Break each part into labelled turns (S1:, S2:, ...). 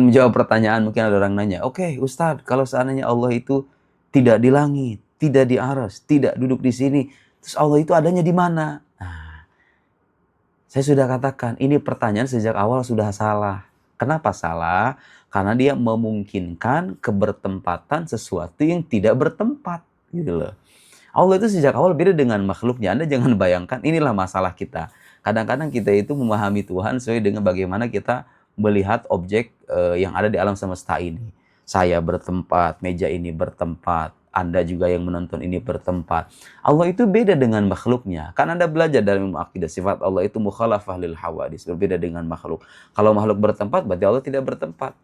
S1: menjawab pertanyaan, mungkin ada orang nanya, oke Ustadz, kalau seandainya Allah itu tidak di langit, tidak di aras, tidak duduk di sini, terus Allah itu adanya di mana? Nah, saya sudah katakan, ini pertanyaan sejak awal sudah salah. Kenapa salah? Karena dia memungkinkan kebertempatan sesuatu yang tidak bertempat, gitu loh. Allah itu sejak awal beda dengan makhluknya. Anda jangan bayangkan, inilah masalah kita. Kadang-kadang kita itu memahami Tuhan sesuai dengan bagaimana kita melihat objek yang ada di alam semesta ini. Saya bertempat, meja ini bertempat, Anda juga yang menonton ini bertempat. Allah itu beda dengan makhluknya. Kan Anda belajar dalam ilmu akidah, sifat Allah itu mukhalafah lil hawadis, berbeda dengan makhluk. Kalau makhluk bertempat, berarti Allah tidak bertempat.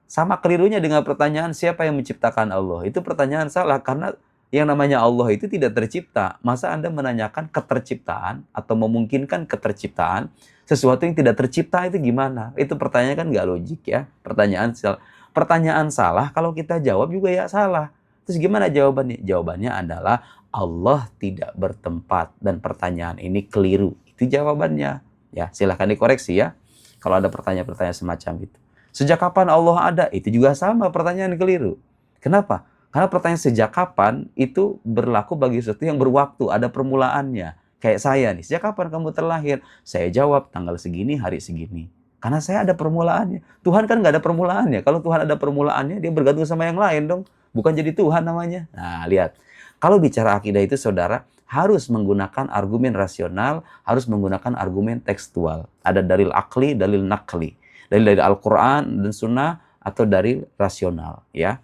S1: Sama kelirunya dengan pertanyaan siapa yang menciptakan Allah. Itu pertanyaan salah, karena yang namanya Allah itu tidak tercipta. Masa Anda menanyakan keterciptaan atau memungkinkan keterciptaan sesuatu yang tidak tercipta, itu gimana? Itu pertanyaan kan nggak logik ya. Pertanyaan salah, kalau kita jawab juga ya salah. Terus gimana jawabannya? Jawabannya adalah Allah tidak bertempat, dan pertanyaan ini keliru. Itu jawabannya. Ya, silahkan dikoreksi ya kalau ada pertanyaan-pertanyaan semacam itu. Sejak kapan Allah ada? Itu juga sama, pertanyaan keliru. Kenapa? Karena pertanyaan sejak kapan itu berlaku bagi sesuatu yang berwaktu, ada permulaannya. Kayak saya nih, sejak kapan kamu terlahir? Saya jawab tanggal segini, hari segini. Karena saya ada permulaannya. Tuhan kan nggak ada permulaannya. Kalau Tuhan ada permulaannya, dia bergantung sama yang lain dong. Bukan jadi Tuhan namanya. Nah, lihat. Kalau bicara akidah itu, saudara, harus menggunakan argumen rasional, harus menggunakan argumen tekstual. Ada dalil akli, dalil nakli. Dalil dari Al-Quran dan Sunnah, atau dalil rasional. Ya,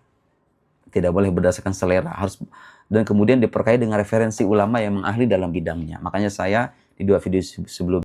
S1: tidak boleh berdasarkan selera, harus, dan kemudian diperkaya dengan referensi ulama yang mengahli dalam bidangnya. Makanya saya di 2 video sebelumnya